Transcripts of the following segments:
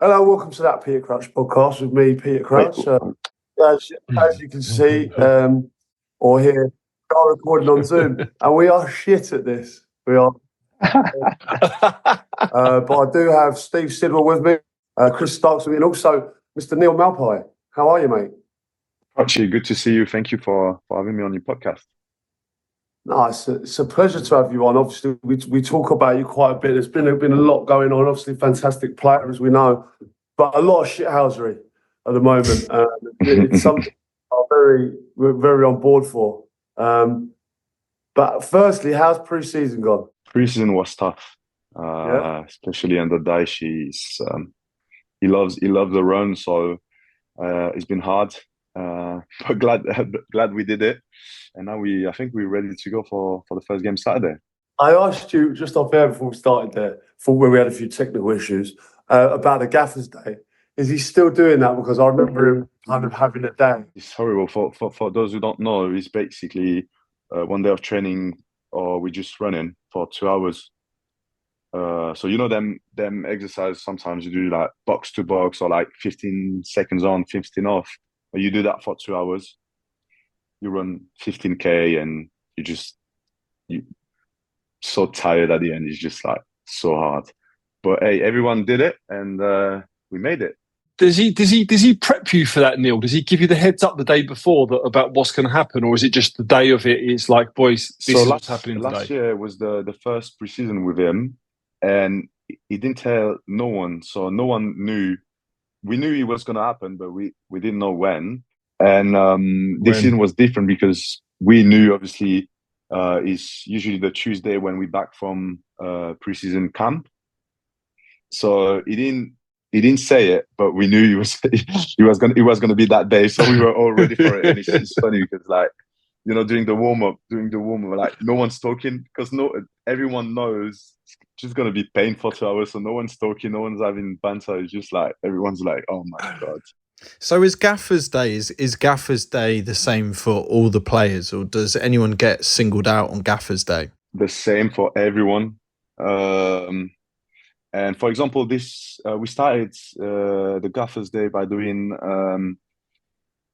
Hello, welcome to that Peter Crouch podcast with me, Peter Crouch. As you can see or hear, we are recording on Zoom, and we are shit at this. We are. But I do have Steve Sidwell with me, Chris Starks with me, and also Mr. Neal Maupay. How are you, mate? Crouchy, good to see you. Thank you for having me on your podcast. No, it's a pleasure to have you on. Obviously, we talk about you quite a bit. There's been a lot going on. Obviously, fantastic player, as we know, but a lot of shithousery at the moment. It's something we're very on board for. But firstly, how's pre-season gone? Pre-season was tough, especially under Dyche. He loves the run, so it's been hard. But glad we did it. And now I think we're ready to go for the first game Saturday. I asked you just off air before we started there, where we had a few technical issues, about the Gaffer's Day. Is he still doing that? Because I remember him kind of having a day. It's horrible. For those who don't know, it's basically 1 day of training, or we're just running for 2 hours. So you know them exercises. Sometimes you do like box to box or like 15 seconds on, 15 off. But you do that for 2 hours. You run 15K and you're so tired at the end. It's just like so hard. But hey, everyone did it and we made it. Does he prep you for that, Neal? Does he give you the heads up the day before about what's going to happen, or is it just the day of it? It's like, boys, this is what's happening today. Last year was the first preseason with him, and he didn't tell no one, so no one knew. We knew it was going to happen, but we didn't know when. And this season was different because we knew, obviously, it's usually the Tuesday when we're back from preseason camp. So he didn't say it, but we knew it was going to be that day. So we were all ready for it. And it's funny because, like, you know, during the warm up, like, no one's talking because everyone knows it's just going to be pain for 2 hours. So no one's talking, no one's having banter. It's just like everyone's like, oh my God. So is Gaffer's Day the same for all the players, or does anyone get singled out on Gaffer's Day? The same for everyone. And for example, we started the Gaffer's Day by doing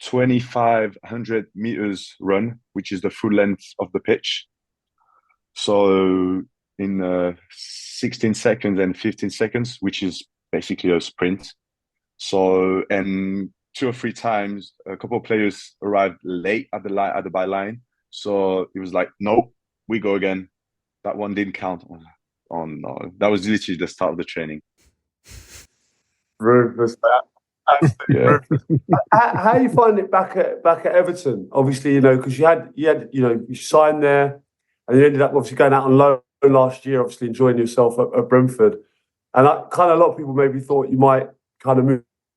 2,500 meters run, which is the full length of the pitch. So in 16 seconds and 15 seconds, which is basically a sprint. So, and 2 or 3 times, a couple of players arrived late at the byline. So it was like, nope, we go again. That one didn't count. Oh no, that was literally the start of the training. Ruthless, yeah. How you find it back at Everton? Obviously, you know, because you had you signed there, and you ended up obviously going out on loan last year. Obviously, enjoying yourself at Brentford, and kind of a lot of people maybe thought you might kind of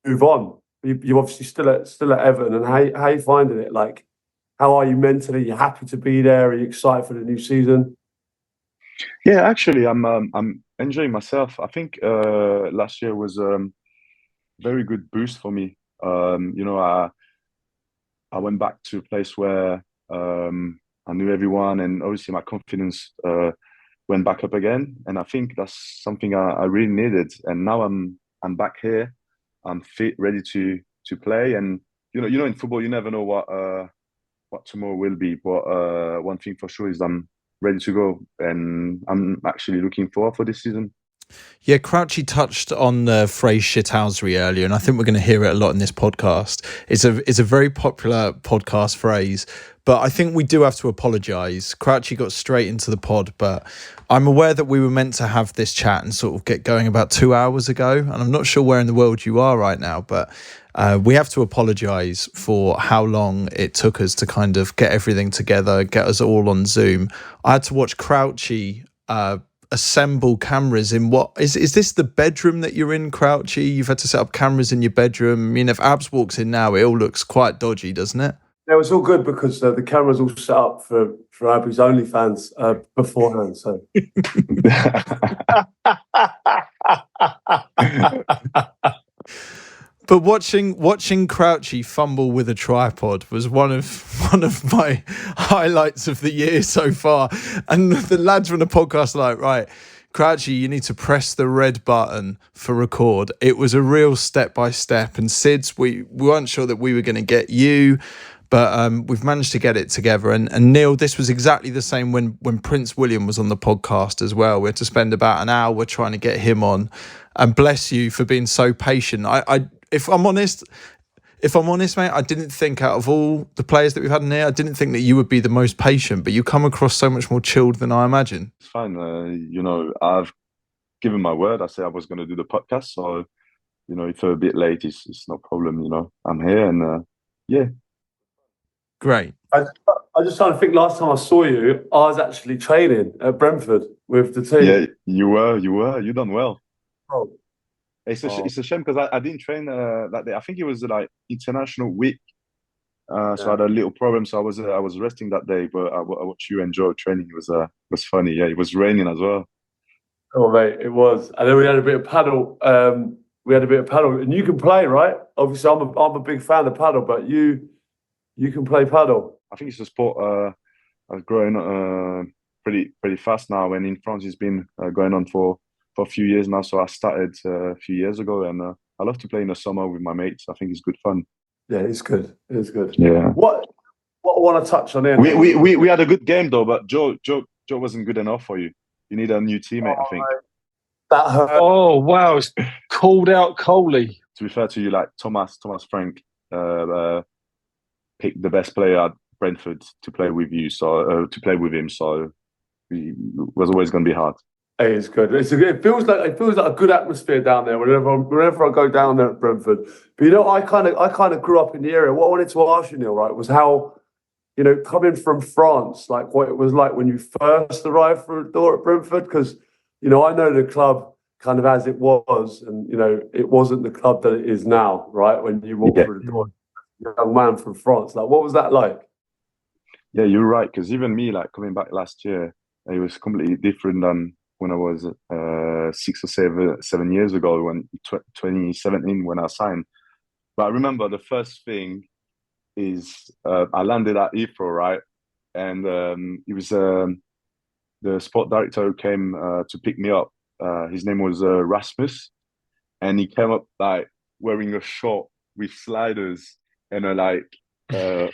move on. You're obviously still at Everton, and how you finding it? Like, how are you mentally? Are you happy to be there? Are you excited for the new season? Yeah, actually, I'm enjoying myself. I think last year was very good boost for me. You know, I went back to a place where I knew everyone, and obviously my confidence went back up again. And I think that's something I really needed. And now I'm back here. I'm fit, ready to play. And you know, in football, you never know what tomorrow will be. But one thing for sure is I'm ready to go, and I'm actually looking forward for this season. Yeah, Crouchy touched on the phrase shithousery earlier, and I think we're going to hear it a lot in this podcast. It's a very popular podcast phrase, but I think we do have to apologise. Crouchy got straight into the pod, but I'm aware that we were meant to have this chat and sort of get going about 2 hours ago, and I'm not sure where in the world you are right now, but we have to apologise for how long it took us to kind of get everything together, get us all on Zoom. I had to watch Crouchy assemble cameras in what is this the bedroom that you're in, Crouchy? You've had to set up cameras in your bedroom. I mean, if Abs walks in now, it all looks quite dodgy, doesn't it? Yeah, it was all good because the cameras all set up for Abby's OnlyFans beforehand. So. But watching Crouchy fumble with a tripod was one of my highlights of the year so far. And the lads from the podcast are like, right, Crouchy, you need to press the red button for record. It was a real step by step, and Sids, we weren't sure that we were going to get you, but we've managed to get it together. And Neal, this was exactly the same when Prince William was on the podcast as well. We had to spend about an hour trying to get him on, and bless you for being so patient. If I'm honest, mate, I didn't think out of all the players that we've had in here, I didn't think that you would be the most patient, but you come across so much more chilled than I imagine. It's fine. I've given my word. I said I was going to do the podcast. So, if I'm a bit late, it's no problem. I'm here and yeah. Great. I just trying to think, last time I saw you, I was actually training at Brentford with the team. Yeah, you were. You done well. Oh. It's a shame because I didn't train that day. I think it was like international week. So I had a little problem. So I was resting that day, but I watched you enjoy training. It was funny. Yeah, it was raining as well. Oh, mate, it was. And then we had a bit of paddle. And you can play, right? Obviously, I'm a big fan of paddle, but you can play paddle. I think it's a sport growing pretty fast now. And in France, it's been going on for a few years now. So I started a few years ago, and I love to play in the summer with my mates. I think it's good fun. Yeah, it's good. It's good. Yeah. What I want to touch on here. We had a good game though, but Joe wasn't good enough for you. You need a new teammate, I think. That hurt. Oh wow, it's called out Coley. To be fair to you, like Thomas Frank picked the best player at Brentford to play with you, so to play with him. So it was always going to be hard. It is good. It feels like a good atmosphere down there whenever I go down there at Brentford. But I kind of grew up in the area. What I wanted to ask you, Neal, right, was how, coming from France, like what it was like when you first arrived through the door at Brentford, because I know the club kind of as it was, and it wasn't the club that it is now, right? When you walk through the door, young man from France, like what was that like? Yeah, you're right. Because even me, like coming back last year, it was completely different than when I was 6 or 7 years ago, when 2017 when I signed. But I remember the first thing is I landed at Heathrow, right? And it was the sport director who came to pick me up. His name was Rasmus, and he came up like wearing a short with sliders and a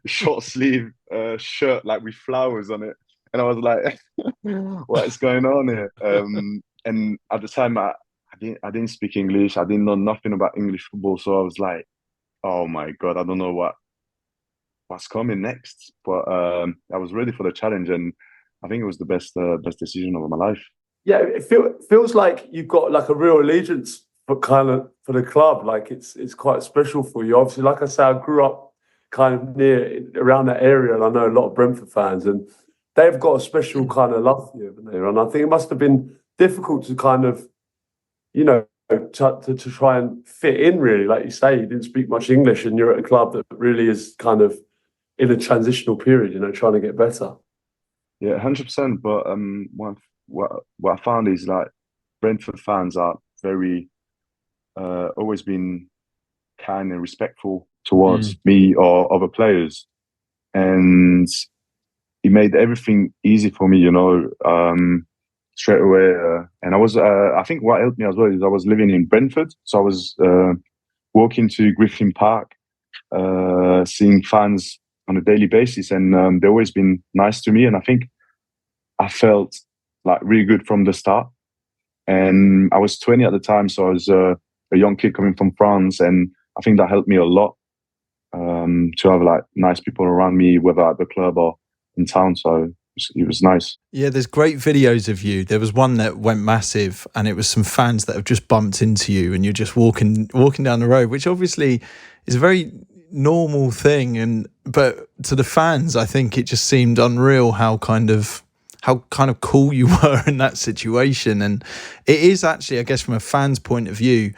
short sleeve shirt like with flowers on it. And I was like, what is going on here? And at the time, I didn't speak English. I didn't know nothing about English football. So I was like, oh my God, I don't know what's coming next. But I was ready for the challenge. And I think it was the best decision of my life. Yeah, it feels like you've got like a real allegiance for the club. Like it's quite special for you. Obviously, like I say, I grew up kind of around that area, and I know a lot of Brentford fans, and they've got a special kind of love for you, haven't they? And I think it must have been difficult to kind of, to try and fit in, really. Like you say, you didn't speak much English, and you're at a club that really is kind of in a transitional period, trying to get better. Yeah, 100%. But what I found is like Brentford fans are very always been kind and respectful towards me or other players, and it made everything easy for me, straight away. And I was, I think what helped me as well is I was living in Brentford, so I was walking to Griffin Park, seeing fans on a daily basis, and they've always been nice to me. And I think I felt like really good from the start. And I was 20 at the time, so I was a young kid coming from France, and I think that helped me a lot to have like nice people around me, whether at the club or in town. So it was nice. Yeah, there's great videos of you. There was one that went massive, and it was some fans that have just bumped into you, and you're just walking down the road, which obviously is a very normal thing, but to the fans, I think it just seemed unreal how kind of cool you were in that situation. And it is actually, I guess, from a fan's point of view,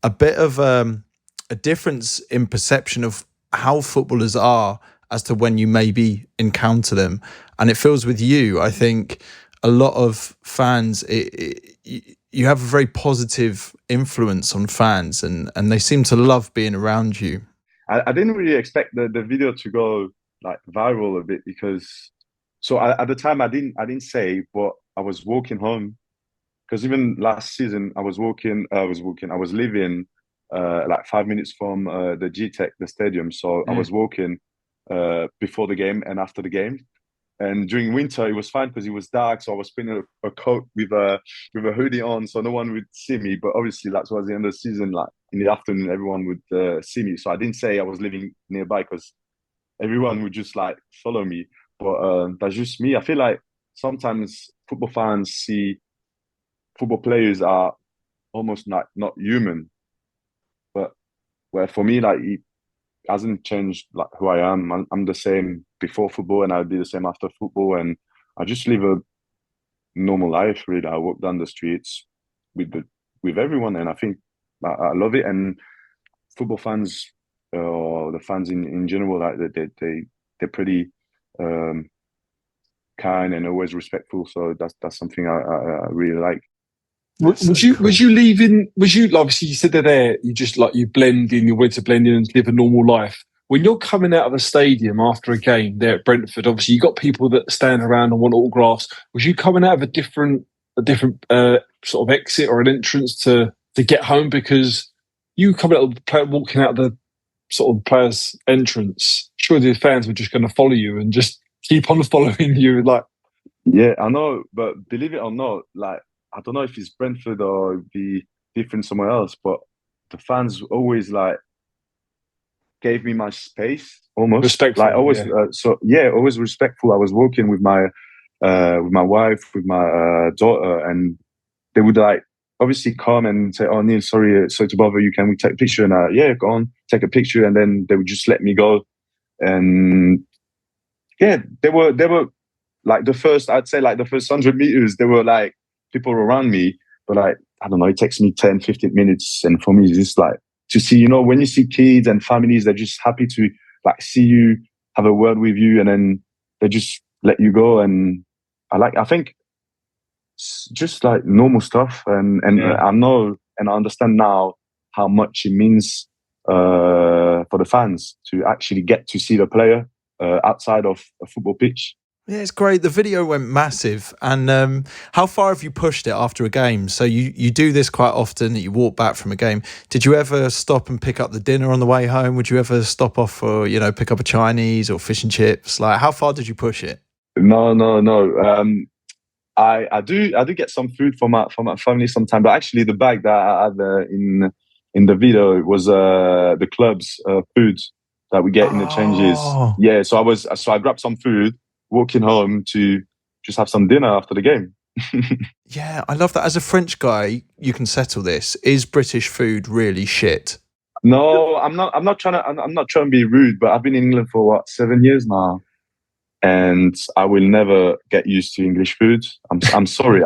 a bit of a difference in perception of how footballers are as to when you maybe encounter them. And it feels with you, I think a lot of fans, you have a very positive influence on fans, and they seem to love being around you. I didn't really expect the video to go like viral a bit, because so at the time I didn't say, but I was walking home because even last season I was living like 5 minutes from the G-Tech, the stadium. So I was walking before the game and after the game. And during winter, it was fine because it was dark, so I was putting a coat with a hoodie on, so no one would see me. But obviously, that was the end of the season. Like in the afternoon, everyone would see me. So I didn't say I was living nearby because everyone would just like follow me. But that's just me. I feel like sometimes football fans see football players are almost not human. But where for me, like it hasn't changed like who I am. I'm the same before football, and I'll be the same after football. And I just live a normal life. Really, I walk down the streets with everyone, and I think I love it. And football fans, or the fans in general, like they're pretty kind and always respectful. So that's something I really like. Was you leaving? Was you obviously you said they're there? You just like you blend in. You went to blend in and live a normal life. When you're coming out of a stadium after a game there at Brentford, obviously you got people that stand around and want autographs. Was you coming out of a different sort of exit or an entrance to get home because you coming out walking out the sort of players' entrance? Surely the fans were just going to follow you and just keep on following you. Like, yeah, I know, but believe it or not, like I don't know if it's Brentford or be different somewhere else, but the fans always like gave me my space almost. Respectful, like always. Yeah. Always respectful. I was walking with my wife, with my daughter, and they would like obviously come and say, "Oh, Neal, sorry to bother you. Can we take a picture?" And yeah, go on, take a picture. And then they would just let me go. And yeah, they were like the first 100 meters, there were like people around me, but like, I don't know, it takes me 10, 15 minutes. And for me, it's just like to see, you know, when you see kids and families, they're just happy to like see you, have a word with you, and then they just let you go. And I think it's just like normal stuff. And I know, and I understand now how much it means for the fans to actually get to see the player outside of a football pitch. Yeah, it's great. The video went massive. And how far have you pushed it after a game? So you do this quite often, you walk back from a game. Did you ever stop and pick up the dinner on the way home? Would you ever stop off for, you know, pick up a Chinese or fish and chips? Like, how far did you push it? No. I do get some food for my family sometimes, but actually the bag that I had in the video was the club's food that we get in the changes. Yeah, so I grabbed some food walking home to just have some dinner after the game. Yeah, I love that. As a French guy, you can settle this. Is British food really shit? No, I'm not trying to be rude, but I've been in England for 7 years now, and I will never get used to English food. I'm sorry.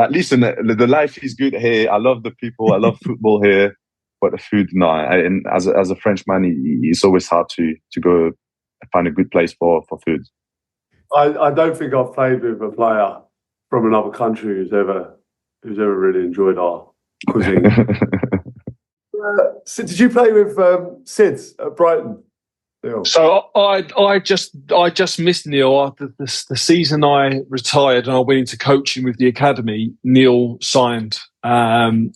Listen, the life is good here. I love the people. I love football here, but the food, no. And as a Frenchman, it's always hard to go find a good place for food. I don't think I've played with a player from another country who's ever really enjoyed our cuisine. So did you play with Sid at Brighton? So I just missed Neal. The season I retired and I went into coaching with the academy, Neal signed. And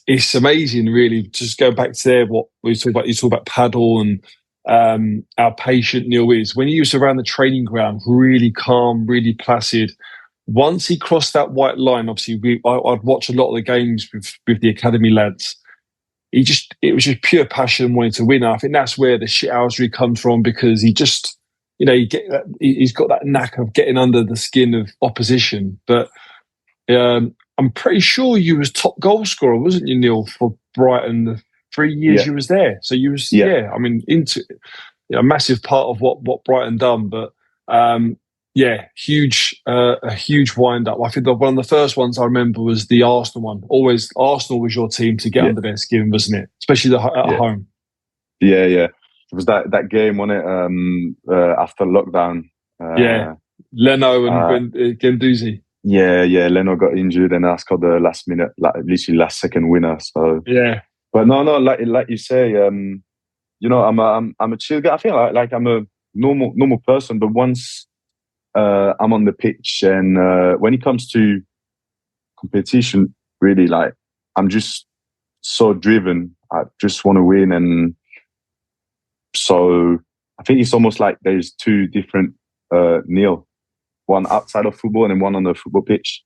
it's amazing, really, just go back to there, what we talk about. You talk about Padel and how patient Neal is. When he was around the training ground, really calm, really placid. Once he crossed that white line, obviously, I'd watch a lot of the games with the academy lads. It was just pure passion and wanting to win. I think that's where the shithousery comes from, because he just, you know, he's got that knack of getting under the skin of opposition. But I'm pretty sure you was top goal scorer, wasn't you, Neal, for Brighton the 3 years you was there? So you was, I mean, into a massive part of what Brighton done. But a huge wind up. I think one of the first ones I remember was the Arsenal one. Always Arsenal was your team to get under their skin, wasn't it? Especially at home. Yeah. It was that game, wasn't it? After lockdown. Leno and Guendouzi. Yeah. Leno got injured, and I scored the last minute, like literally last second winner. So yeah. But no, like you say, you know, I'm a chill guy. I feel like I'm a normal person, but once I'm on the pitch, and when it comes to competition. Really, like I'm just so driven. I just want to win, and so I think it's almost like there's two different Neal, one outside of football and one on the football pitch.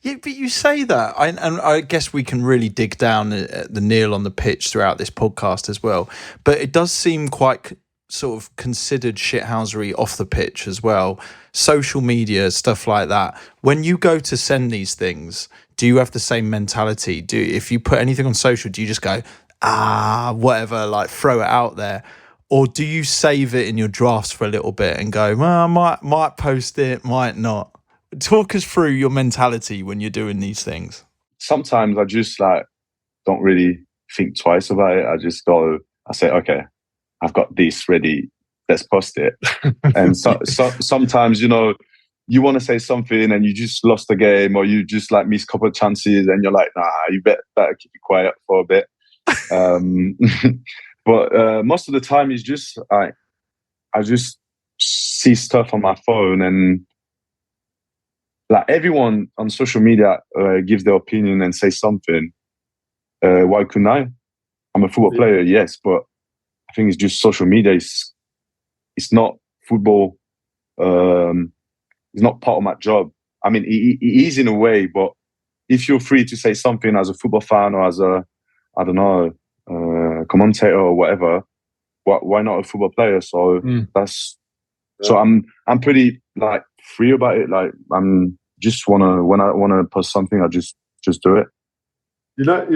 Yeah, but you say that, and I guess we can really dig down at the Neal on the pitch throughout this podcast as well. But it does seem quite sort of considered shithousery off the pitch as well. Social media, stuff like that. When you go to send these things, do you have the same mentality? If you put anything on social, do you just go, whatever, like throw it out there? Or do you save it in your drafts for a little bit and go, well, I might post it, might not? Talk us through your mentality when you're doing these things. Sometimes I just like don't really think twice about it. I just go, I say, okay, I've got this ready. Let's post it. And sometimes, you know, you want to say something and you just lost the game, or you just like missed a couple of chances, and you're like, nah, you better keep it quiet for a bit. But most of the time, it's just I just see stuff on my phone, and like everyone on social media gives their opinion and say something. Why couldn't I? I'm a football player, yes, but I think it's just social media. It's not football. It's not part of my job. I mean, it is in a way, but if you're free to say something as a football fan or as a, I don't know, commentator or whatever, why not a football player? So so I'm pretty like free about it. Like I'm just when I wanna post something, I just do it. You know,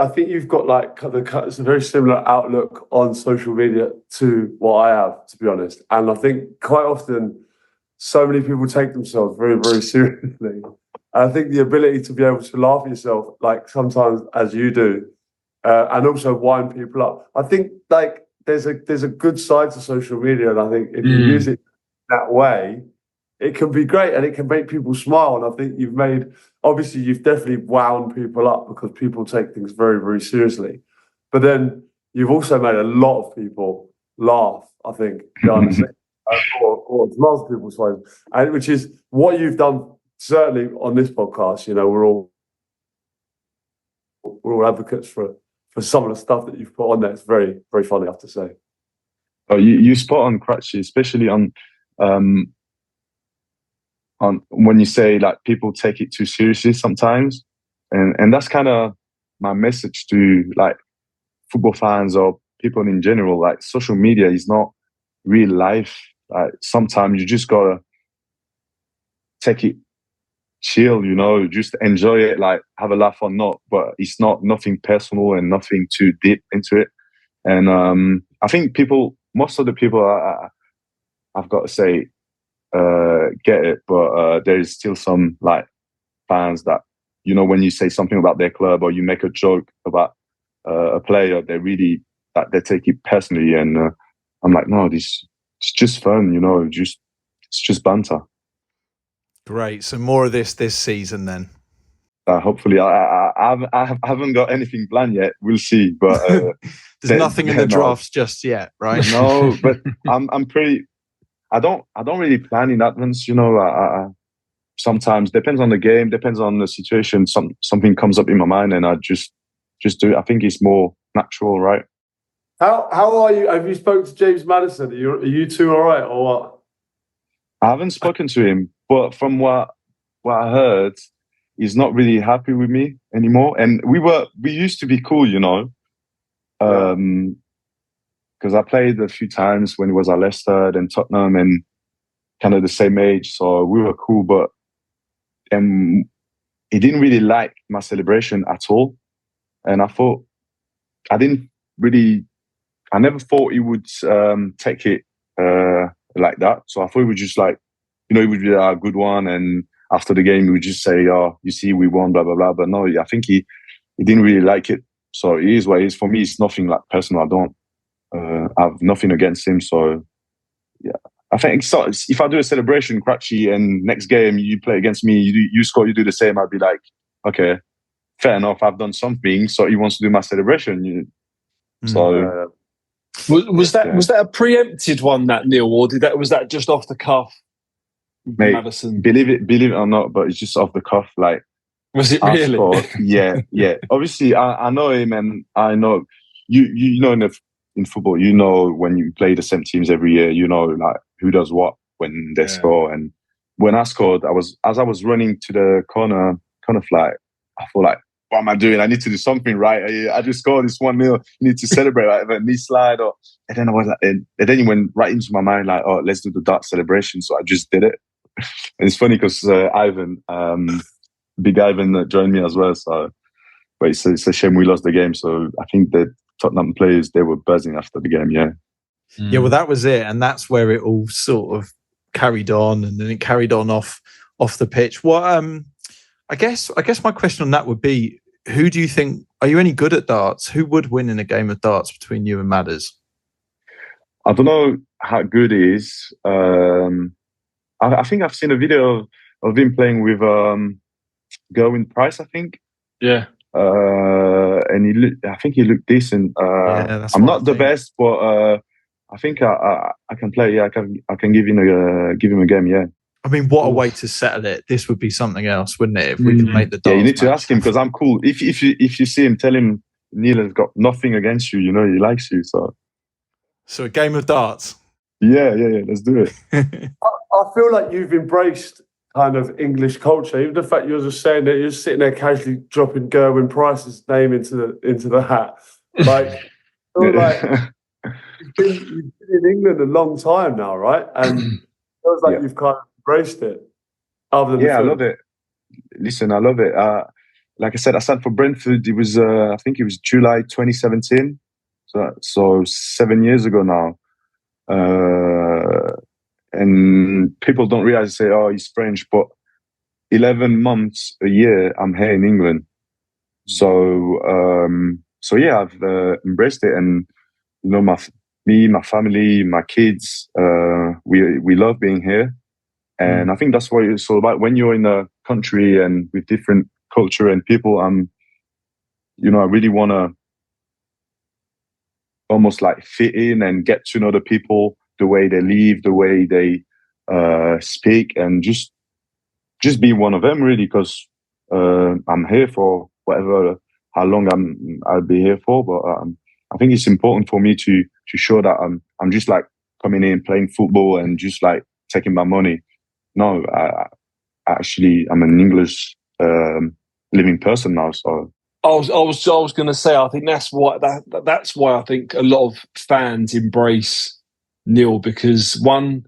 I think you've got like it's a very similar outlook on social media to what I have, to be honest. And I think quite often, so many people take themselves very, very seriously. And I think the ability to be able to laugh at yourself, like sometimes as you do, and also wind people up. I think like there's a good side to social media, and I think if you use it that way, it can be great and it can make people smile. And I think you've definitely wound people up because people take things very, very seriously. But then you've also made a lot of people laugh, I think, honestly. Or lots of people's lives, and which is what you've done certainly on this podcast. You know, we're all advocates for some of the stuff that you've put on there. It's very, very funny, I have to say. Oh, you spot on, Crouchy, especially on when you say like people take it too seriously sometimes, and that's kind of my message to like football fans or people in general. Like social media is not real life. Like sometimes you just gotta take it chill, you know, just enjoy it, like have a laugh or not, but it's nothing personal and nothing too deep into it. And I think most of the people I've got to say get it, but there is still some like fans that, you know, when you say something about their club or you make a joke about a player, they take it personally, and I'm like, no, it's just fun, you know, it's just banter. Great. So more of this season then. Hopefully, I haven't got anything planned yet. We'll see, but there's nothing in the drafts just yet, right? No, but I'm pretty. I don't really plan in advance. You know, sometimes depends on the game, depends on the situation. Something comes up in my mind, and I just do it. I think it's more natural, right? How are you? Have you spoken to James Maddison? Are you two all right, or what? I haven't spoken to him, but from what I heard, he's not really happy with me anymore. And we used to be cool, you know, because I played a few times when he was at Leicester and Tottenham, and kind of the same age, so we were cool. But he didn't really like my celebration at all, and I never thought he would take it like that. So I thought he would just like, you know, he would be a good one, and after the game he would just say, "Oh, you see, we won, blah blah blah." But no, I think he didn't really like it. So it is what it is. For me, it's nothing like personal. I don't have nothing against him. So yeah, I think so. If I do a celebration, Crouchy, and next game you play against me, you score, you do the same, I'd be like, okay, fair enough. I've done something. So he wants to do my celebration. So. Was that a preempted one, that Neal, or was that just off the cuff? Mate, Maddison? Believe it or not, but it's just off the cuff. Like Was it I really? scored. Yeah. Obviously, I know him, and I know you know in football, you know when you play the same teams every year, you know like who does what when they score. And when I scored, as I was running to the corner flag, I thought like, what am I doing? I need to do something right. I just scored this 1-0. You need to celebrate, like a knee slide, and then I was like, and then it went right into my mind like, oh, let's do the dart celebration. So I just did it. And it's funny because Ivan, big Ivan, joined me as well. So, but it's a shame we lost the game. So I think the Tottenham players, they were buzzing after the game. Yeah. Yeah, well, that was it, and that's where it all sort of carried on, and then it carried on off the pitch. What I guess my question on that would be: who do you think? Are you any good at darts? Who would win in a game of darts between you and Madders? I don't know how good he is. I think I've seen a video of him playing with Gerwin Price, I think. Yeah. And I think he looked decent. I'm not the best, but I think I can play. Yeah, I can give him a game. Yeah. I mean, what a way to settle it. This would be something else, wouldn't it? If we could make the darts. Yeah, you need to match. ask him because I'm cool. If you see him, tell him Neal has got nothing against you. You know, he likes you. So a game of darts. Yeah. Let's do it. I feel like you've embraced kind of English culture. Even the fact you're just saying that you're sitting there casually dropping Gerwin Price's name into the hat. Like, I feel like you've been in England a long time now, right? And it feels like you've kind of embraced it. Other than I love it. Listen, I love it. Like I said, I signed for Brentford. It was I think it was July 2017. So 7 years ago now. And people don't realize, say, oh, he's French, but 11 months a year I'm here in England. So yeah, I've embraced it, and you know, my family, my kids, we love being here, and I think that's what it's all about. When you're in a country and with different culture and people, I really want to almost like fit in and get to know the people, the way they live, the way they speak, and just be one of them, really, because I'm here for how long I'll be here for. But I think it's important for me to show that I'm just like coming in, playing football, and just like taking my money. No, I'm an English living person now. So I was going to say, I think that's why I think a lot of fans embrace Neal, because one,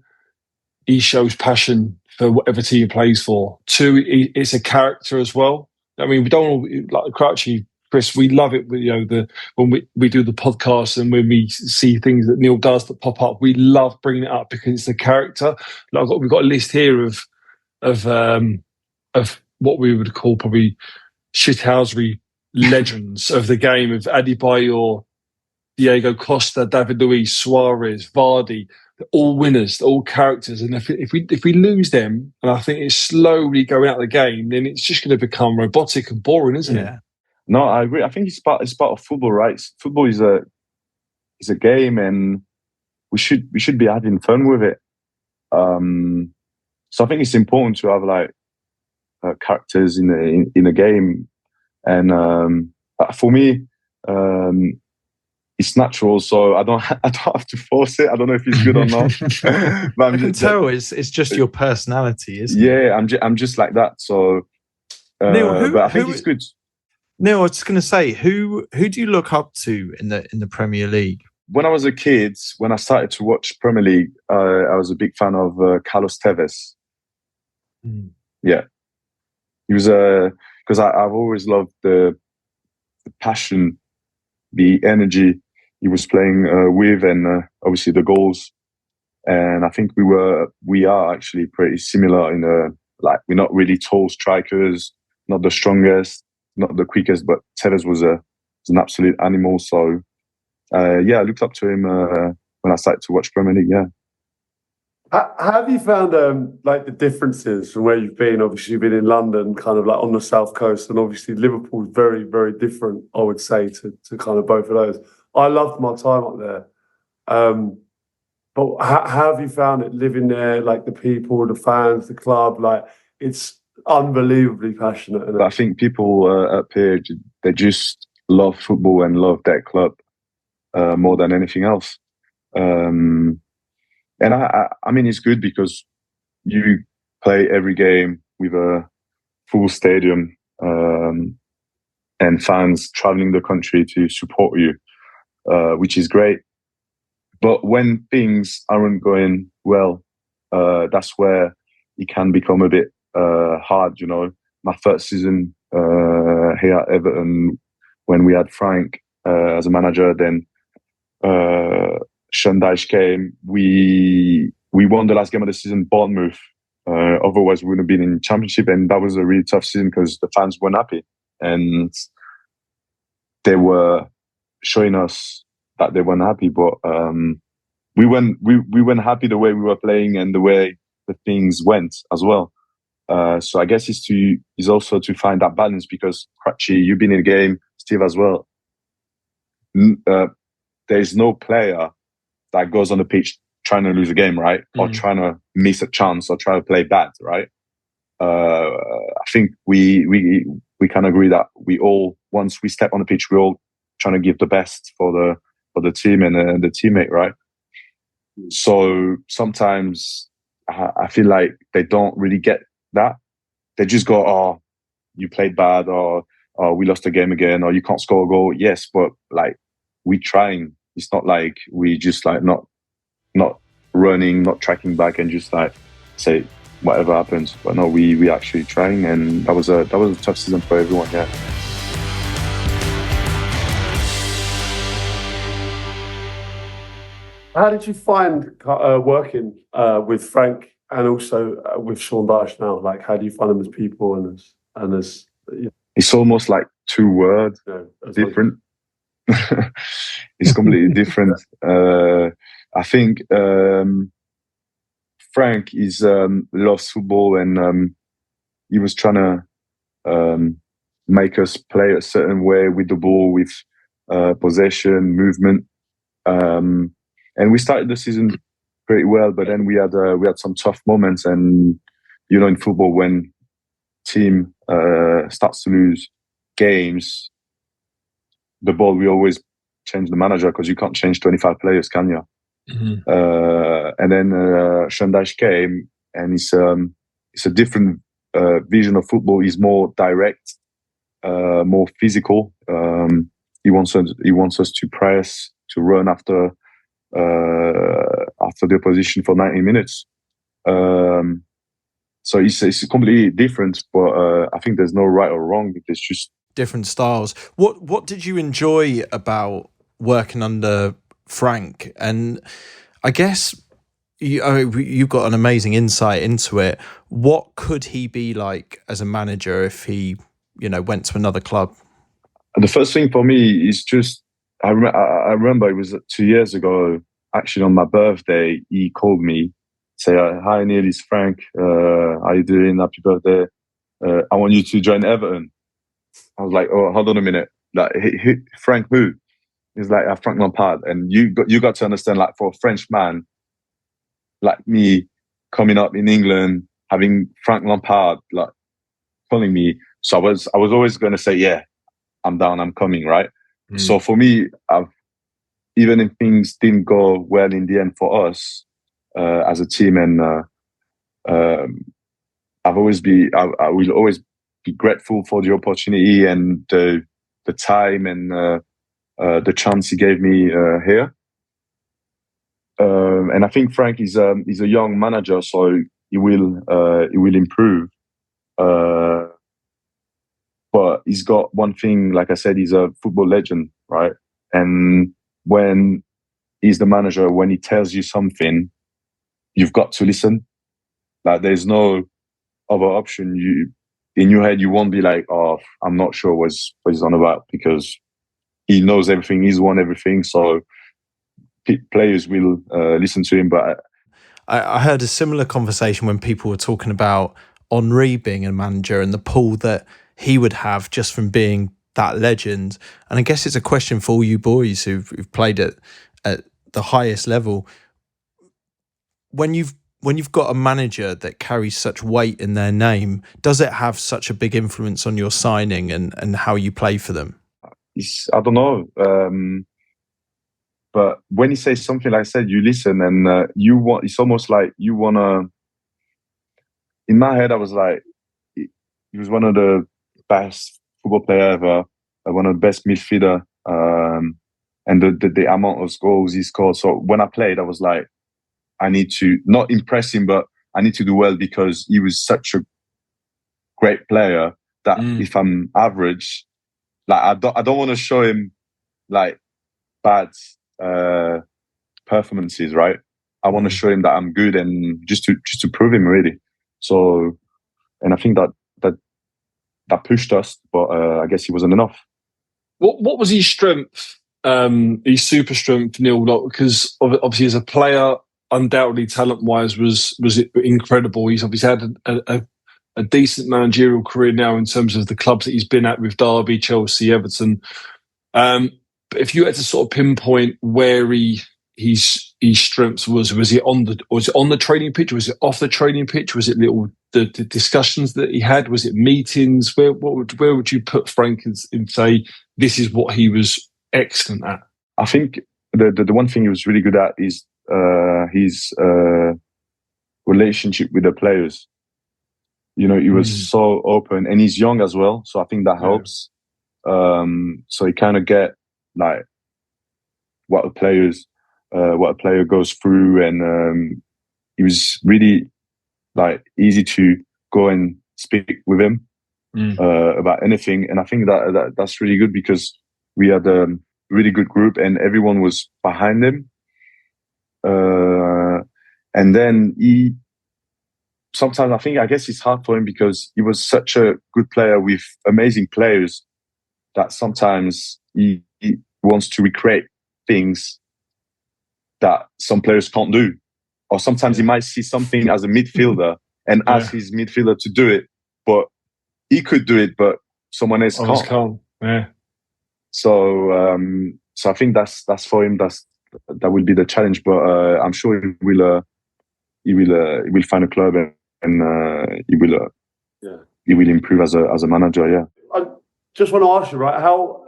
he shows passion for whatever team he plays for. Two, it's a character as well. I mean, we don't like Crouchy, Chris. We love it. When we do the podcast and when we see things that Neal does that pop up, we love bringing it up because it's a character. Like we've got a list here of what we would call probably shithousery legends of the game, of Adebayor, Diego Costa, David Luiz, Suarez, Vardy. They're all winners, they're all characters, and if we lose them, and I think it's slowly going out of the game, then it's just going to become robotic and boring, isn't it? No, I agree. I think it's part of football, right? Football is a game, and we should be having fun with it. So I think it's important to have like characters in a game, and for me, it's natural, so I don't have to force it. I don't know if it's good or not. But I can tell it's just your personality, isn't it? Yeah, I'm just like that. So, Neal, but I think it's good. Neal, I was just going to say, who do you look up to in the Premier League? When I was a kid, when I started to watch Premier League, I was a big fan of Carlos Tevez. Yeah, he was because I've always loved the passion, the energy he was playing with, and obviously the goals. And I think we are actually pretty similar in like we're not really tall strikers, not the strongest, not the quickest, but Tevez was an absolute animal. So I looked up to him when I started to watch Premier League. Yeah. How have you found like the differences from where you've been? Obviously, you've been in London, kind of like on the south coast, and obviously Liverpool's very, very different, I would say, to kind of both of those. I loved my time up there, but how have you found it living there? Like the people, the fans, the club, like it's unbelievably passionate. Isn't But I it? think people up here, they just love football and love their club more than anything else. And I mean, it's good because you play every game with a full stadium and fans traveling the country to support you, which is great. But when things aren't going well, that's where it can become a bit hard. You know, my first season here at Everton, when we had Frank as a manager, then Dyche came. We won the last game of the season, Bournemouth. Otherwise, we would have been in Championship, and that was a really tough season because the fans weren't happy, and they were showing us that they weren't happy. But we weren't happy the way we were playing and the way the things went as well. So I guess it's also to find that balance, because Crouchy, you've been in the game, Steve as well. There's no player that goes on the pitch trying to lose a game, right? Or trying to miss a chance or try to play bad, right? I think we can agree that we all, once we step on the pitch, we're all trying to give the best for the team and the teammate, right? So sometimes I feel like they don't really get that. They just go, "Oh, you played bad," or "Oh, we lost the game again," or "You can't score a goal." Yes, but like, we trying. It's not like we just like not running, not tracking back, and just like say whatever happens. But no, we actually trying, and that was a tough season for everyone. Yeah. How did you find working with Frank and also with Sean Dyche now? Like, how do you find them as people and as you know, It's almost like two words different. It's completely different. I think Frank loves football, and he was trying to make us play a certain way with the ball, with possession, movement. And we started the season pretty well, but then we had some tough moments. And you know, in football, when team starts to lose games, the ball, we always change the manager, because you can't change 25 players, can you? And then Sean Dyche came, and it's a different vision of football. He's more direct, more physical. He wants us to press, to run after the opposition for 90 minutes. So it's completely different, but I think there's no right or wrong. It's just different styles. What did you enjoy about working under Frank? And I guess you've got an amazing insight into it. What could he be like as a manager if he, went to another club? The first thing for me is just, I remember it was 2 years ago, actually on my birthday, he called me, say, "Hi Neal, it's Frank. How you doing? Happy birthday. I want you to join Everton." I was like, "Oh, hold on a minute. Like, Frank who?" He's like, "Frank Lampard." And you got to understand, like, for a French man like me, coming up in England, having Frank Lampard like calling me. So I was always going to say, "Yeah, I'm down, I'm coming," right? So for me, even if things didn't go well in the end for us as a team, and I will always be grateful for the opportunity and the time and the chance he gave me here. And I think Frank is a young manager, so he will improve. But he's got one thing, like I said, he's a football legend, right? And when he's the manager, when he tells you something, you've got to listen. Like, there's no other option. In your head, you won't be like, "Oh, I'm not sure what he's on about," because he knows everything. He's won everything. So players will listen to him. But I heard a similar conversation when people were talking about Henry being a manager and the pull that he would have just from being that legend. And I guess it's a question for all you boys who've played at the highest level. When you've when you've got a manager that carries such weight in their name, does it have such a big influence on your signing and how you play for them? I don't know. But when he says something like I said, you listen and it's almost like you want to, in my head, I was like, he was one of the best football player ever, one of the best midfielder, and the amount of goals he scored. So when I played, I was like, I need to not impress him, but I need to do well because he was such a great player that if I'm average, like I don't want to show him like bad performances, right? I want to show him that I'm good and just to prove him really. So, and I think that pushed us, but I guess he wasn't enough. What was his strength? His super strength, Neil? Because obviously as a player, undoubtedly talent-wise was incredible. He's obviously had a decent managerial career now in terms of the clubs that he's been at with Derby, Chelsea, Everton. But if you had to sort of pinpoint where his strengths was it on the training pitch? Was it off the training pitch? Was it the discussions that he had? Was it meetings? Where would you put Frank and say this is what he was excellent at? I think the one thing he was really good at is his relationship with the players. You know, he was so open, and he's young as well, so I think that helps. So he kind of get like what a player goes through, and it was really like easy to go and speak with him about anything. And I think that's really good because we had a really good group, and everyone was behind him. And then sometimes I guess it's hard for him because he was such a good player with amazing players that sometimes he wants to recreate things that some players can't do. Or sometimes he might see something as a midfielder and ask his midfielder to do it, but he could do it, but someone else can't. Yeah. So I think that's for him. That will be the challenge, but I'm sure he will find a club and he will improve as a manager. Yeah. I just want to ask you, right? How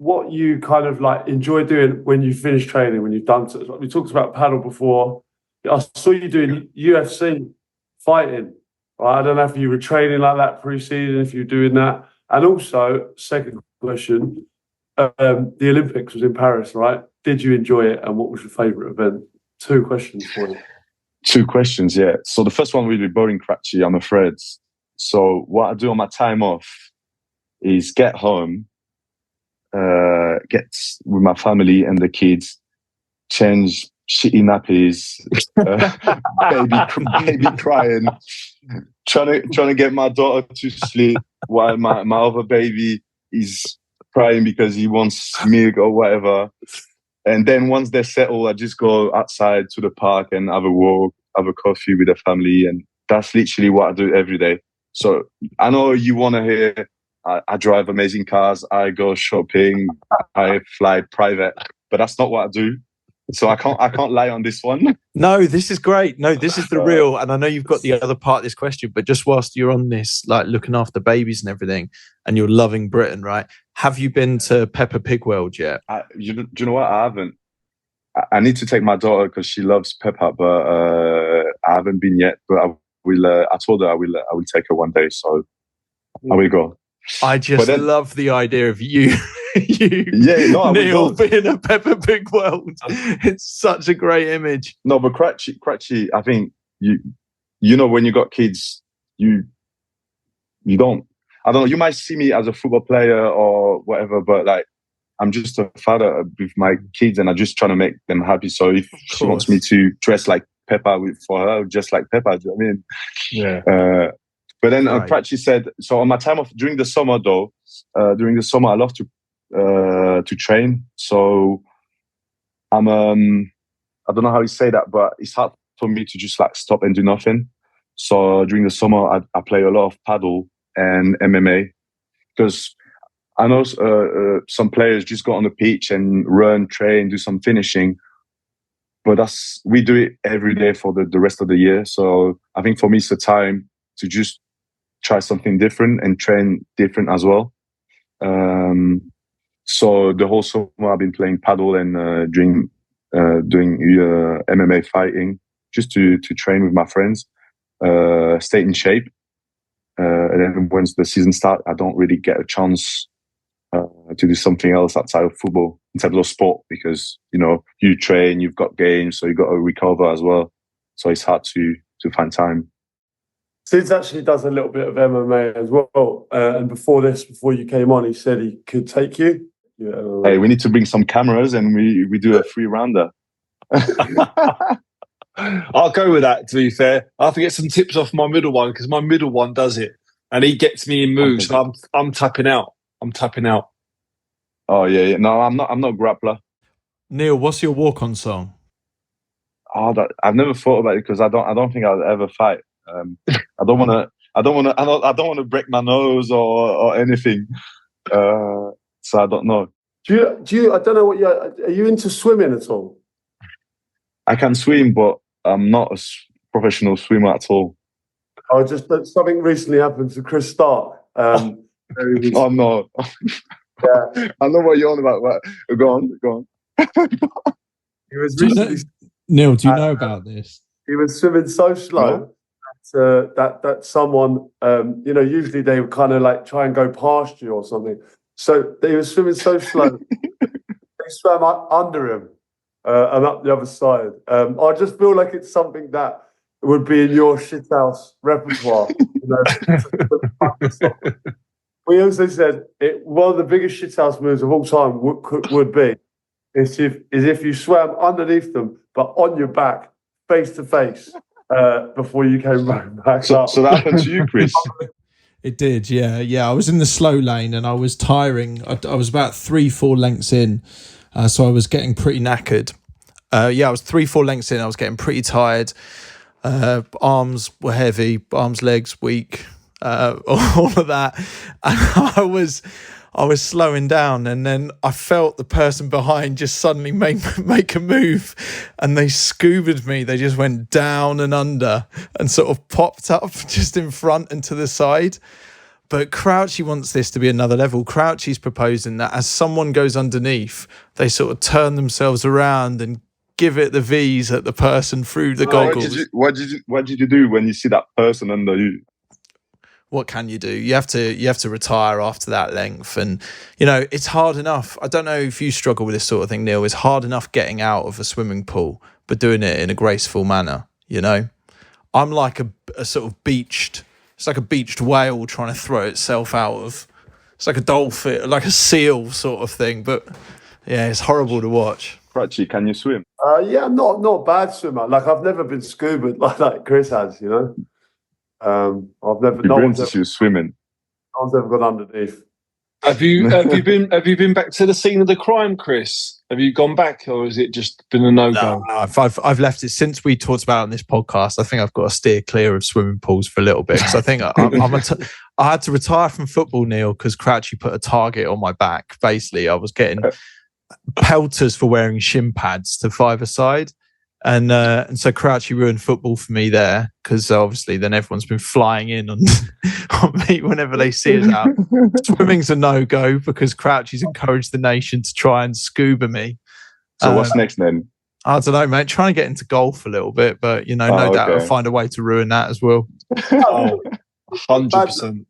what you kind of like enjoy doing when you finish training, when you've done so. We talked about paddle before. I saw you doing UFC fighting. Right? I don't know if you were training like that pre-season, if you were doing that. And also, second question, the Olympics was in Paris, right? Did you enjoy it, and what was your favourite event? 2 questions for you. 2 questions, yeah. So the first one will be boring, Crouchy, I'm afraid. So what I do on my time off is get home, get with my family and the kids, change shitty nappies, baby crying, trying to get my daughter to sleep while my other baby is crying because he wants milk or whatever. And then once they're settled, I just go outside to the park and have a walk, have a coffee with the family. And that's literally what I do every day. So I know you want to hear, I drive amazing cars, I go shopping, I fly private, but that's not what I do. So I can't lie on this one. No, this is great. No, this is the real. And I know you've got the other part of this question, but just whilst you're on this, like looking after babies and everything, and you're loving Britain, right? Have you been to Peppa Pig World yet? Do you know what? I haven't. I need to take my daughter because she loves Peppa, but I haven't been yet. But I will. I told her I will take her one day, so I will go. I just love the idea of you. Neal being a Peppa Pig World. It's such a great image. No, but Crouchy, I think you know when you got kids, you don't. I don't know. You might see me as a football player or whatever, but like I'm just a father with my kids, and I'm just trying to make them happy. So if she wants me to dress like Peppa for her, just like Peppa, do you know what I mean? Yeah. But then Crouchy said, so on my time off during the summer, though, I love to train. So I'm I don't know how you say that, but it's hard for me to just like stop and do nothing. So during the summer, I play a lot of paddle and MMA because I know some players just go on the pitch and run, train, do some finishing. but we do it every day for the rest of the year. So I think for me, it's a time to just try something different and train different as well. So the whole summer I've been playing paddle and doing MMA fighting just to train with my friends, stay in shape. And then once the season starts, I don't really get a chance to do something else outside of football, inside of sport, because, you know, you train, you've got games, so you've got to recover as well. So it's hard to find time. Sid actually does a little bit of MMA as well. And before you came on, he said he could take you. Yeah. Hey, we need to bring some cameras and we do a 3-rounder. I'll go with that, to be fair. I have to get some tips off my middle one, because my middle one does it. And he gets me in moves. So I'm tapping out. Oh, yeah. No, I'm not a grappler. Neal, what's your walk-on song? Oh, I've never thought about it, because I don't think I'll ever fight. I don't want to break my nose or anything. So I don't know. Do you? I don't know what are you into swimming at all? I can swim, but I'm not a professional swimmer at all. Oh, just something recently happened to Chris Stark. Oh no! Yeah. I know what you're on about. But go on. He was recently. Neal, do you know about this? He was swimming so slow that someone, usually they would kind of like try and go past you or something. So they were swimming so slow, they swam under him and up the other side. I just feel like it's something that would be in your shithouse repertoire. We also said one of the biggest shithouse moves of all time would be is if you swam underneath them, but on your back, face to face, before you came back up. So that happened to you, Chris? It did, yeah. I was in the slow lane and I was tiring. I was about 3-4 lengths in, so I was getting pretty knackered. I was 3-4 lengths in. I was getting pretty tired. Arms were heavy, legs weak, all of that. And I was slowing down, and then I felt the person behind just suddenly make a move, and they scubaed me. They just went down and under and sort of popped up just in front and to the side. But Crouchy wants this to be another level. Crouchy's proposing that as someone goes underneath, they sort of turn themselves around and give it the V's at the person through the goggles. What did you do when you see that person under you? What can you do? You have to retire after that length, and it's hard enough. I don't know if you struggle with this sort of thing, Neal. It's hard enough getting out of a swimming pool, but doing it in a graceful manner. I'm like a sort of beached. It's like a beached whale trying to throw itself out of. It's like a dolphin, like a seal sort of thing. But yeah, it's horrible to watch. Crouchy, can you swim? Yeah, I'm not a bad swimmer. Like I've never been scuba like Chris has. I've never. No one's ever swimming. No one's ever gone underneath. Have you been back to the scene of the crime, Chris? Have you gone back, or has it just been a no-go? No, I've left it since we talked about it on this podcast. I think I've got to steer clear of swimming pools for a little bit, because I think I had to retire from football, Neal, because Crouchy put a target on my back. Basically, I was getting pelters for wearing shin pads to five-a-side. And so Crouchy ruined football for me there, because obviously then everyone's been flying in on me whenever they see us out. Swimming's a no-go because Crouchy's encouraged the nation to try and scuba me. So what's next then? I don't know, mate. Trying to get into golf a little bit, but no doubt I'll find a way to ruin that as well. 100%.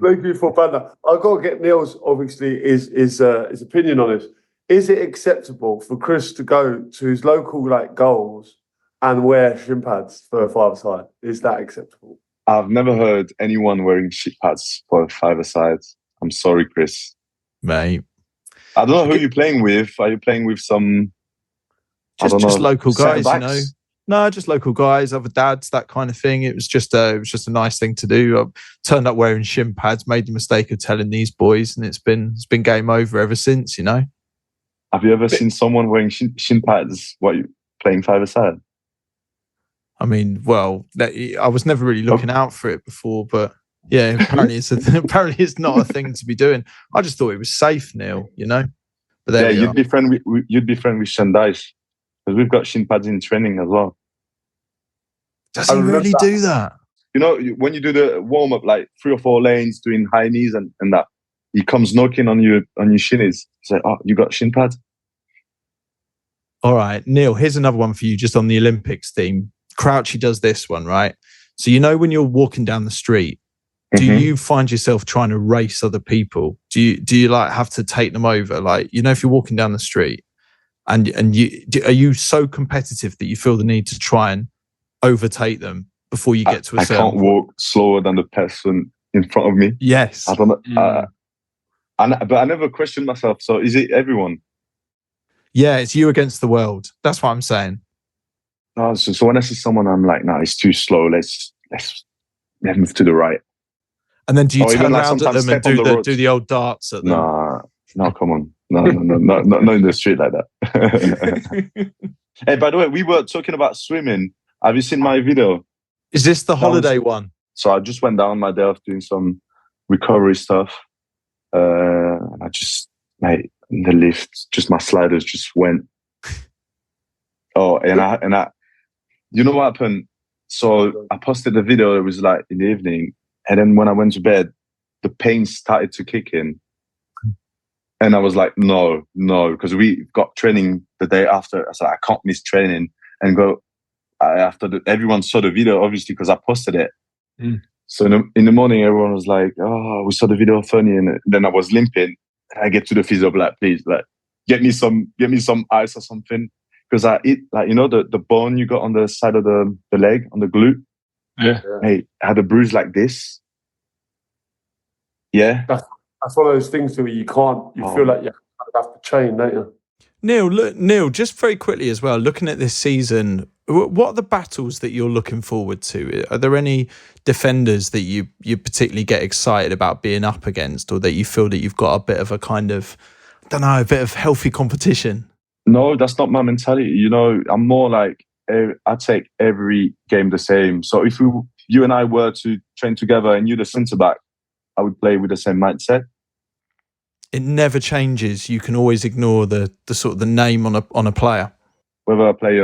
Thank you for that. I've got to get Neal's obviously his opinion on this. Is it acceptable for Chris to go to his local goals and wear shin pads for a five-a-side? Is that acceptable? I've never heard anyone wearing shin pads for a five-a-side. I'm sorry, Chris. Mate. I don't know who you're playing with. Are you playing with some... Just local guys, No, just local guys, other dads, that kind of thing. It was just a nice thing to do. I turned up wearing shin pads, made the mistake of telling these boys, and it's been game over ever since, Have you ever seen someone wearing shin pads while you're playing five-a-side? I mean, well, I was never really looking out for it before, but yeah, apparently it's not a thing to be doing. I just thought it was safe, Neal. But there you'd be friend with Dyche, because we've got shin pads in training as well. Does he really do that? You know, when you do the warm up, like 3 or 4 lanes, doing high knees and that, he comes knocking on your shinies. He's like, "Oh, you got shin pads?" All right, Neil, here's another one for you, just on the Olympics theme. Crouchy does this one, right? So, you know, when you're walking down the street, do you find yourself trying to race other people? Do you like have to take them over? Like, you know, if you're walking down the street and are you so competitive that you feel the need to try and overtake them before you get to a certain I can't walk slower than the person in front of me. Yes. I don't know. But I never questioned myself. So is it everyone? Yeah, it's you against the world. That's what I'm saying. No, so when I see someone, I'm like, "No, it's too slow. Let's move to the right." And then do you turn like around at them and do the old darts at them? No, come on. No, not in the street like that. Hey, by the way, we were talking about swimming. Have you seen my video? Is this the holiday one? So I just went down my day off doing some recovery stuff. I just, mate, in the lift, just my sliders just went. Oh, and I, you know what happened? So I posted the video. It was like in the evening. And then when I went to bed, the pain started to kick in. And I was like, no, because we got training the day after. I said, I can't miss training and go. Everyone saw the video, obviously, because I posted it. So in the morning, everyone was like, "Oh, we saw the video, funny." And then I was limping. And I get to the physio, like, "Please, like, get me some ice or something." Because I eat, like, you know, the bone you got on the side of the leg, on the glute. Yeah. Hey, I had a bruise like this. Yeah. That's one of those things where you feel like you kind of have to train, don't you? Neil, just very quickly as well, looking at this season, what are the battles that you're looking forward to? Are there any defenders that you particularly get excited about being up against, or that you feel that you've got a bit of a kind of, I don't know, a bit of healthy competition? No, that's not my mentality. You know, I'm more like, I take every game the same. So if you and I were to train together and you're the centre back, I would play with the same mindset. It never changes. You can always ignore the sort of the name on a player. Whether I play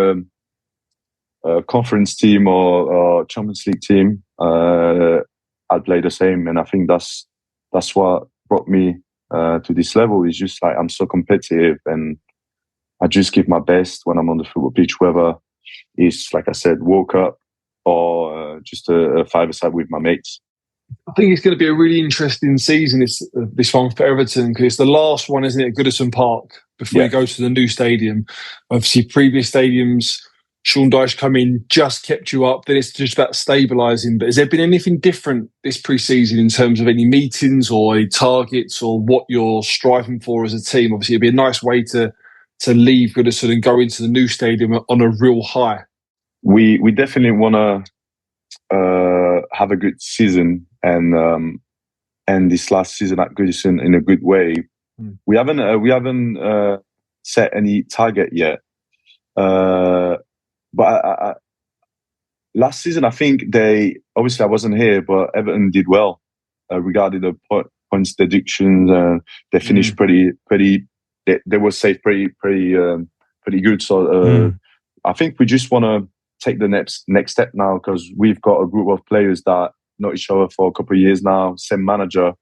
a conference team or Champions League team, I'd play the same. And I think that's what brought me to this level. Is just like, I'm so competitive and I just give my best when I'm on the football pitch, whether it's, like I said, World Cup or just a five-a-side with my mates. I think it's going to be a really interesting season, this one for Everton, because it's the last one, isn't it, at Goodison Park, before you go to the new stadium. Obviously, previous stadiums, Sean Dyche come in, just kept you up. Then it's just about stabilising. But has there been anything different this pre-season in terms of any meetings or any targets or what you're striving for as a team? Obviously, it'd be a nice way to leave Goodison and go into the new stadium on a real high. We definitely want to have a good season and this last season at Goodison in a good way. We haven't set any target yet. But last season, I think obviously I wasn't here, but Everton did well regarding the points deductions. They finished pretty. They were safe pretty good. So I think we just want to take the next step now, because we've got a group of players that know each other for a couple of years now, same manager.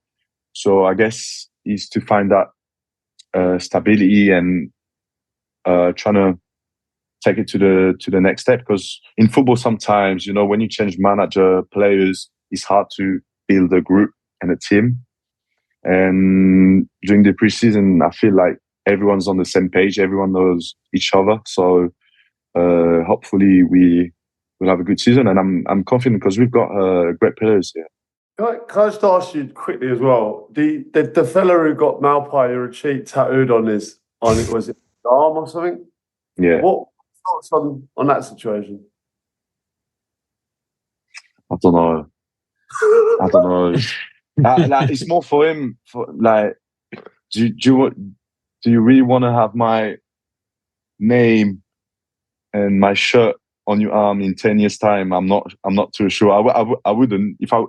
So I guess is to find that stability and trying to take it to the next step. Because in football, sometimes, you know, when you change manager, players, it's hard to build a group and a team. And during the preseason, I feel like everyone's on the same page. Everyone knows each other. So hopefully we will have a good season. And I'm confident because we've got great players here. Can I just ask you quickly as well? The fella who got Maupay or a cheat tattooed on his was it arm or something? Yeah. What thoughts on that situation? I don't know. Like, it's more for him. For like, do you really want to have my name and my shirt on your arm in 10 years' time? I'm not too sure. I wouldn't if I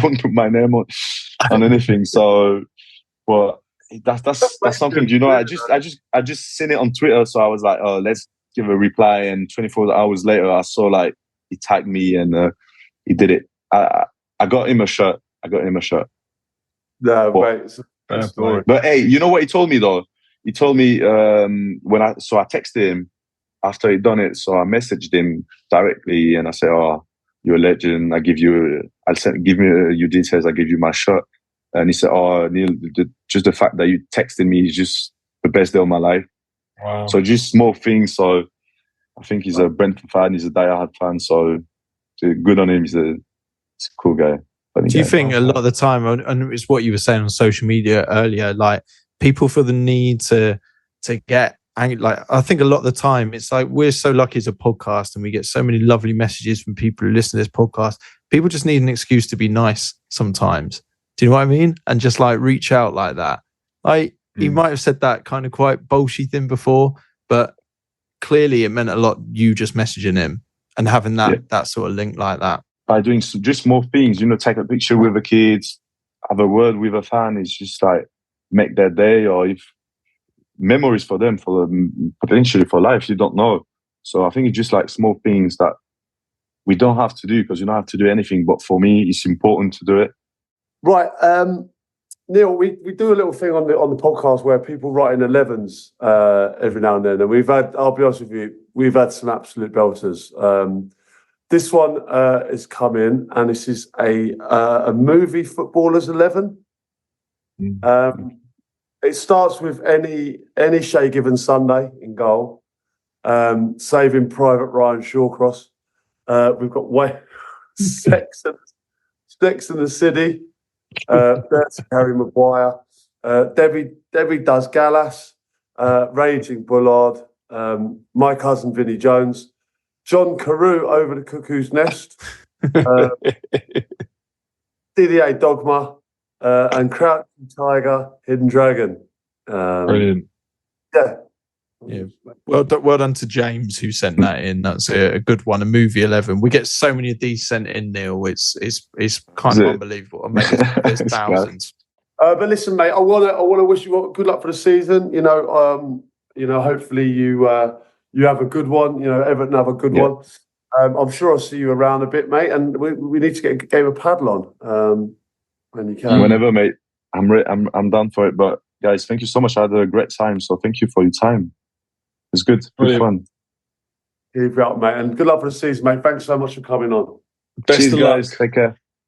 wouldn't put my name on anything. So, but that's something. You know, I just seen it on Twitter, so I was like, oh, let's give a reply, and 24 hours later, I saw like he tagged me and he did it. I got him a shirt. No, But- mate, it's a good story. But hey, you know what he told me though? He told me when I texted him after he'd done it. So I messaged him directly and I said, "Oh, you're a legend. Give me your details. I give you my shirt." And he said, "Oh, Neil, just the fact that you texted me is just the best day of my life." Wow. So just small things. So I think he's a Brentford fan. He's a diehard fan. So good on him. He's a cool guy. Do you think a lot of the time, and it's what you were saying on social media earlier, like people feel the need to get angry? Like I think a lot of the time, it's like we're so lucky as a podcast, and we get so many lovely messages from people who listen to this podcast. People just need an excuse to be nice sometimes. Do you know what I mean? And just like reach out like that. Like he might have said that kind of quite bullshit thing before, but clearly it meant a lot. You just messaging him and having that sort of link like that. By doing just small things, take a picture with the kids, have a word with a fan, it's just like make their day, or if memories for them, potentially for life, you don't know. So I think it's just like small things that we don't have to do, because you don't have to do anything. But for me, it's important to do it. Right, Neil, we do a little thing on the podcast where people write in 11s every now and then, and I'll be honest with you, we've had some absolute belters. This one has come in, and this is a movie footballers 11. It starts with any Shay Given Sunday in goal, Saving Private Ryan Shawcross. We've got Sex in the City. That's Harry Maguire. Debbie Does Gallas. Raging Bullard. My Cousin Vinnie Jones. John Carew Over the Cuckoo's Nest. DDA Dogma. And Crouchy Tiger, Hidden Dragon. Brilliant. Yeah. Well done to James who sent that in. That's a good one. A movie 11. We get so many of these sent in, Neil. It's kind of unbelievable. I mean, there's thousands. But listen, mate, I wanna wish you good luck for the season. Hopefully you have a good one. Everton have a good one. I'm sure I'll see you around a bit, mate. And we need to get a game of padel on when you can. Whenever, mate. I'm down for it. But guys, thank you so much. I had a great time. So thank you for your time. It's good. Good fun. Keep it up, mate. And good luck for the season, mate. Thanks so much for coming on. Best Cheers, of guys. luck. Take care.